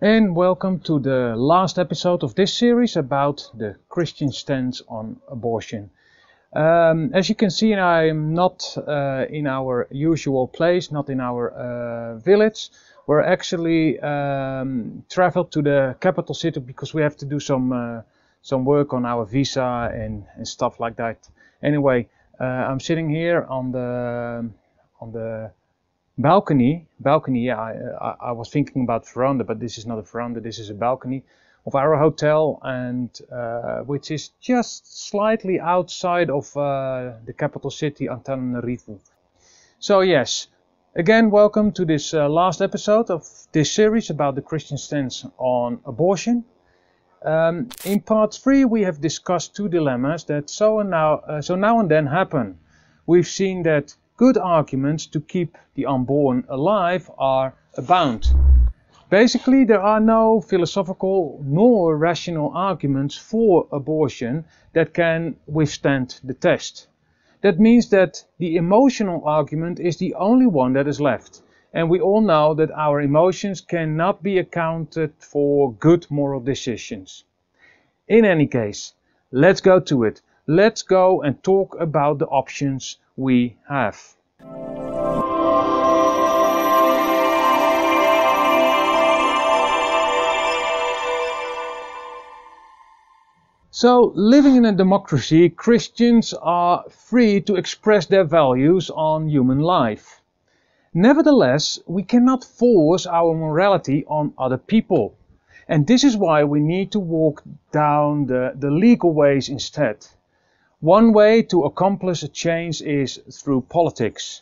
And welcome to the last episode of this series about the Christian stance on abortion. As you can see, I am not in our usual place, not in our village. We're actually traveled to the capital city because we have to do some work on our visa and stuff like that. Anyway, I'm sitting here on the balcony. Yeah, I was thinking about veranda, but this is not a veranda, this is a balcony of our hotel, and which is just slightly outside of the capital city, Antananarivo. So yes, again, welcome to this last episode of this series about the Christian stance on abortion. In part 3 we have discussed two dilemmas that so now and then happen. We've seen that good arguments to keep the unborn alive are abound. Basically, there are no philosophical nor rational arguments for abortion that can withstand the test. That means that the emotional argument is the only one that is left. And we all know that our emotions cannot be accounted for good moral decisions. In any case, let's go to it. Let's go and talk about the options we have. So, living in a democracy, Christians are free to express their values on human life. Nevertheless, we cannot force our morality on other people. And this is why we need to walk down the legal ways instead. One way to accomplish a change is through politics.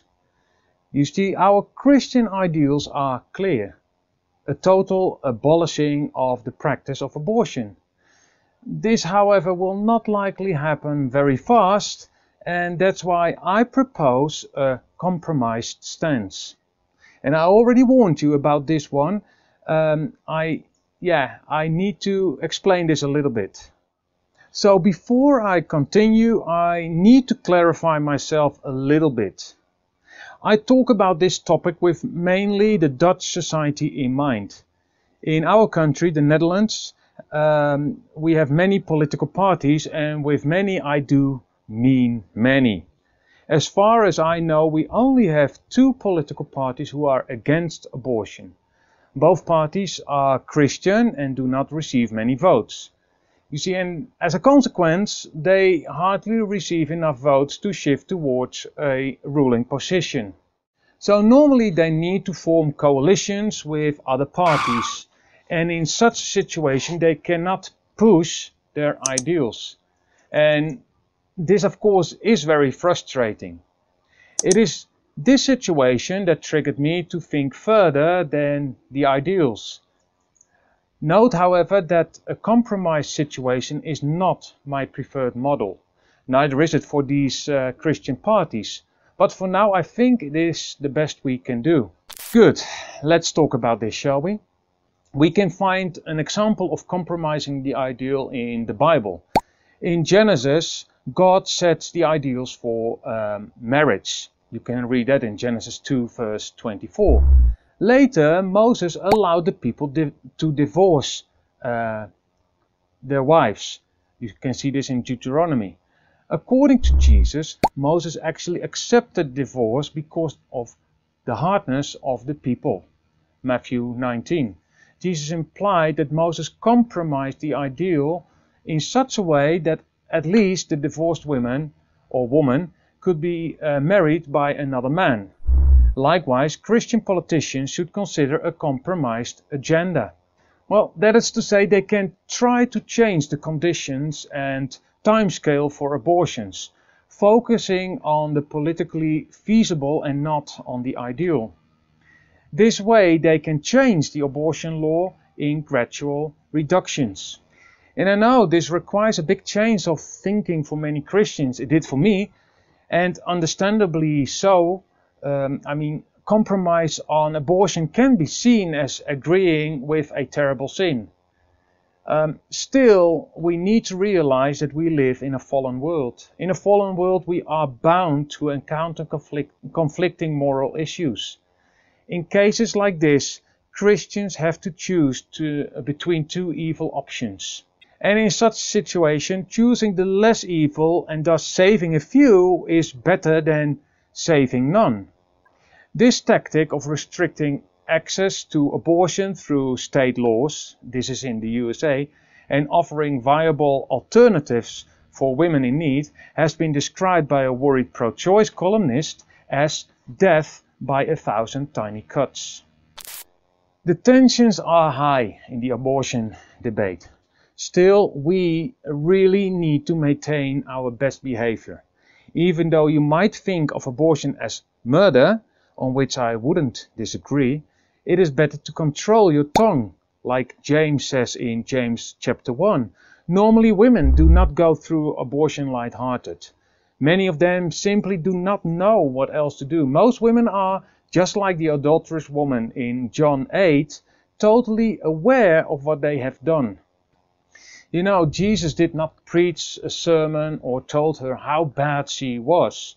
You see, our Christian ideals are clear. A total abolishing of the practice of abortion. This, however, will not likely happen very fast, and that's why I propose a compromised stance. And I already warned you about this one. I need to explain this a little bit. So before I continue, I need to clarify myself a little bit. I talk about this topic with mainly the Dutch society in mind. In our country, the Netherlands, we have many political parties, and with many I do mean many. As far as I know, we only have two political parties who are against abortion. Both parties are Christian and do not receive many votes. You see, and as a consequence, they hardly receive enough votes to shift towards a ruling position. So normally they need to form coalitions with other parties, and in such a situation they cannot push their ideals. And this, of course, is very frustrating. It is this situation that triggered me to think further than the ideals. Note, however, that a compromise situation is not my preferred model. Neither is it for these Christian parties. But for now I think it is the best we can do. Good, let's talk about this, shall we? We can find an example of compromising the ideal in the Bible. In Genesis, God sets the ideals for marriage. You can read that in Genesis 2 verse 24. Later, Moses allowed the people to divorce their wives. You can see this in Deuteronomy. According to Jesus, Moses actually accepted divorce because of the hardness of the people. Matthew 19. Jesus implied that Moses compromised the ideal in such a way that at least the divorced woman or woman could be married by another man. Likewise, Christian politicians should consider a compromised agenda. Well, that is to say, they can try to change the conditions and timescale for abortions, focusing on the politically feasible and not on the ideal. This way, they can change the abortion law in gradual reductions. And I know this requires a big change of thinking for many Christians. It did for me, and understandably so. Compromise on abortion can be seen as agreeing with a terrible sin. Still, we need to realize that we live in a fallen world. In a fallen world, we are bound to encounter conflicting moral issues. In cases like this, Christians have to choose between two evil options. And in such a situation, choosing the less evil and thus saving a few is better than saving none. This tactic of restricting access to abortion through state laws, this is in the USA, and offering viable alternatives for women in need has been described by a worried pro-choice columnist as death by 1,000 tiny cuts. The tensions are high in the abortion debate. Still, we really need to maintain our best behavior. Even though you might think of abortion as murder, on which I wouldn't disagree, it is better to control your tongue, like James says in James chapter 1. Normally women do not go through abortion light-hearted. Many of them simply do not know what else to do. Most women are, just like the adulterous woman in John 8, totally aware of what they have done. You know, Jesus did not preach a sermon or told her how bad she was.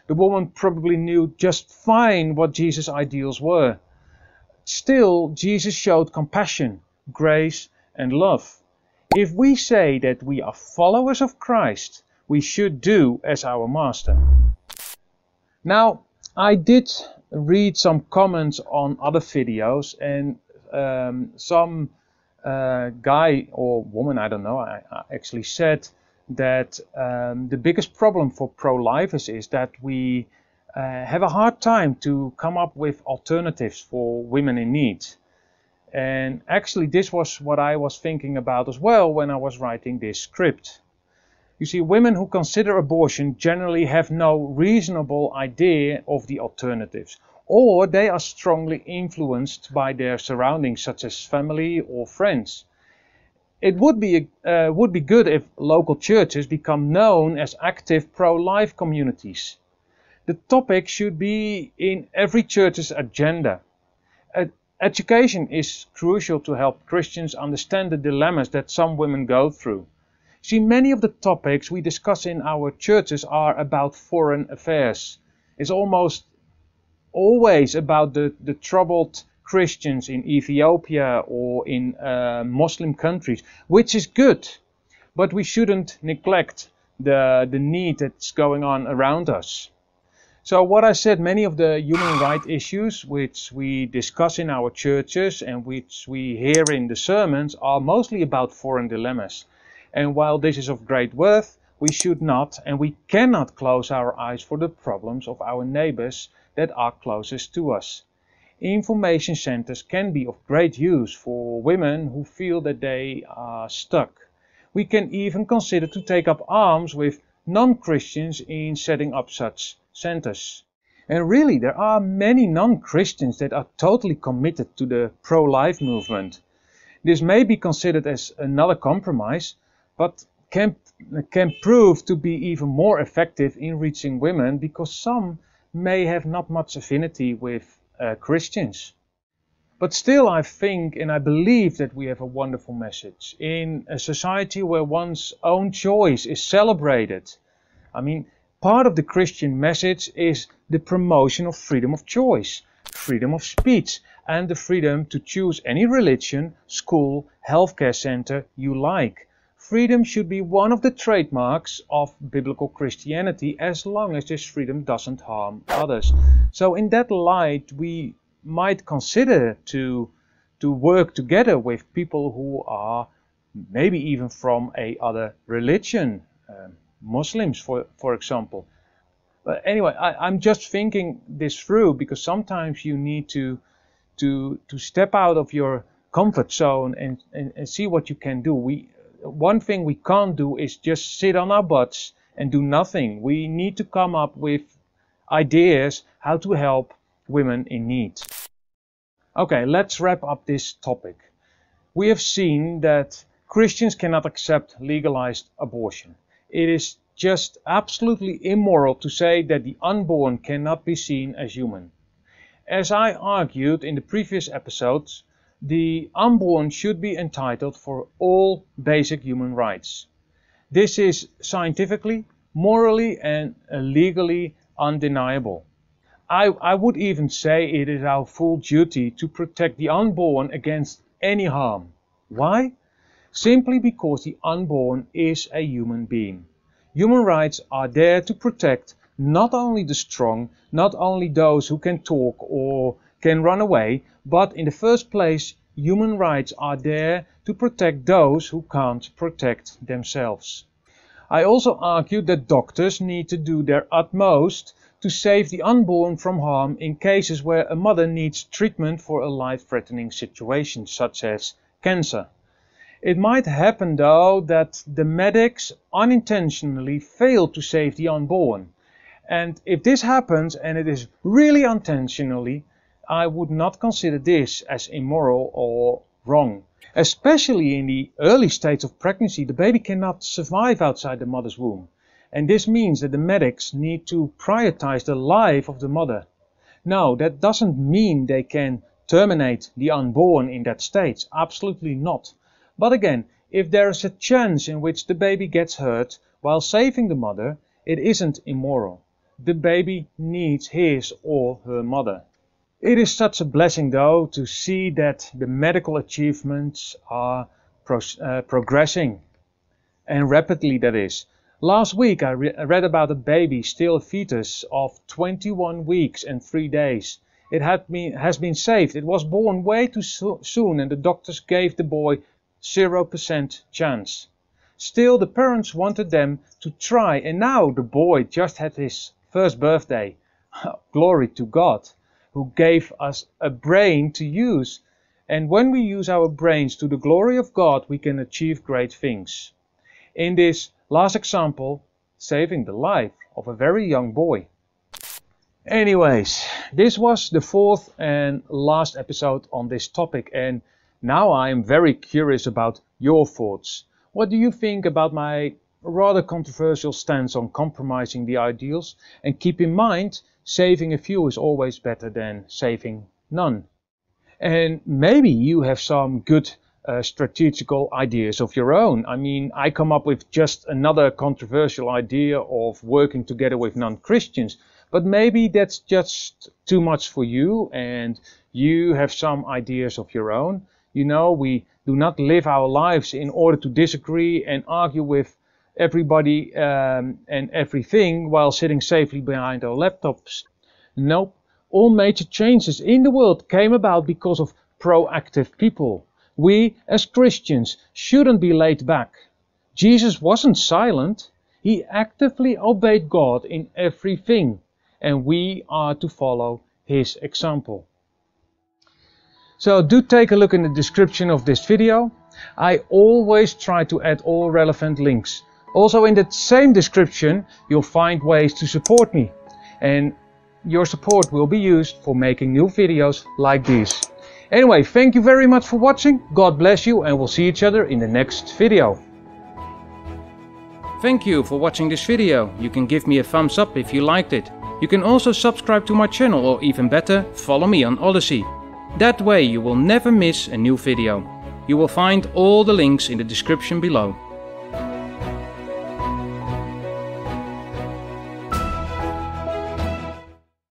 The woman probably knew just fine what Jesus' ideals were. Still, Jesus showed compassion, grace, and love. If we say that we are followers of Christ, we should do as our Master. Now, I did read some comments on other videos, and some guy or woman, I don't know, I actually said that the biggest problem for pro-lifers is that we have a hard time to come up with alternatives for women in need. And actually this was what I was thinking about as well when I was writing this script. You see, women who consider abortion generally have no reasonable idea of the alternatives, or they are strongly influenced by their surroundings, such as family or friends. It would be good if local churches become known as active pro-life communities. The topic should be in every church's agenda. Education is crucial to help Christians understand the dilemmas that some women go through. See, many of the topics we discuss in our churches are about foreign affairs. It's almost always about the troubled Christians in Ethiopia or in Muslim countries, which is good, but we shouldn't neglect the need that's going on around us. So what I said, many of the human rights issues which we discuss in our churches and which we hear in the sermons are mostly about foreign dilemmas. And while this is of great worth, we should not and we cannot close our eyes for the problems of our neighbors that are closest to us. Information centers can be of great use for women who feel that they are stuck. We can even consider to take up arms with non-Christians in setting up such centers. And really, there are many non-Christians that are totally committed to the pro-life movement. This may be considered as another compromise, but can prove to be even more effective in reaching women because some may have not much affinity with Christians. But still, I think and I believe that we have a wonderful message in a society where one's own choice is celebrated. I mean, part of the Christian message is the promotion of freedom of choice, freedom of speech, and the freedom to choose any religion, school, healthcare center you like. Freedom should be one of the trademarks of biblical Christianity as long as this freedom doesn't harm others. So in that light, we might consider to work together with people who are maybe even from a other religion, Muslims for example. But anyway, I'm just thinking this through because sometimes you need to step out of your comfort zone and see what you can do. One thing we can't do is just sit on our butts and do nothing. We need to come up with ideas how to help women in need. Okay, let's wrap up this topic. We have seen that Christians cannot accept legalized abortion. It is just absolutely immoral to say that the unborn cannot be seen as human. As I argued in the previous episodes, the unborn should be entitled for all basic human rights. This is scientifically, morally, and legally undeniable. I would even say it is our full duty to protect the unborn against any harm. Why? Simply because the unborn is a human being. Human rights are there to protect not only the strong, not only those who can talk or can run away, but in the first place, human rights are there to protect those who can't protect themselves. I also argue that doctors need to do their utmost to save the unborn from harm in cases where a mother needs treatment for a life-threatening situation, such as cancer. It might happen though that the medics unintentionally fail to save the unborn. And if this happens, and it is really intentionally, I would not consider this as immoral or wrong. Especially in the early stage of pregnancy, the baby cannot survive outside the mother's womb. And this means that the medics need to prioritize the life of the mother. Now, that doesn't mean they can terminate the unborn in that stage. Absolutely not. But again, if there is a chance in which the baby gets hurt while saving the mother, it isn't immoral. The baby needs his or her mother. It is such a blessing though to see that the medical achievements are progressing, and rapidly that is. Last week I read about a baby, still a fetus, of 21 weeks and 3 days. It has been saved. It was born way too soon and the doctors gave the boy 0% chance. Still the parents wanted them to try, and now the boy just had his first birthday. Glory to God, who gave us a brain to use. And when we use our brains to the glory of God, we can achieve great things. In this last example, saving the life of a very young boy. Anyways, this was the fourth and last episode on this topic, and now I am very curious about your thoughts. What do you think about my rather controversial stance on compromising the ideals? And keep in mind, saving a few is always better than saving none. And maybe you have some good strategical ideas of your own. I mean, I come up with just another controversial idea of working together with non-Christians, but maybe that's just too much for you and you have some ideas of your own. You know, we do not live our lives in order to disagree and argue with everybody and everything while sitting safely behind our laptops. Nope, all major changes in the world came about because of proactive people. We, as Christians, shouldn't be laid back. Jesus wasn't silent. He actively obeyed God in everything, and we are to follow his example. So do take a look in the description of this video. I always try to add all relevant links. Also in that same description you'll find ways to support me, and your support will be used for making new videos like these. Anyway, thank you very much for watching. God bless you, and we'll see each other in the next video. Thank you for watching this video. You can give me a thumbs up if you liked it. You can also subscribe to my channel, or even better, follow me on Odyssey. That way you will never miss a new video. You will find all the links in the description below.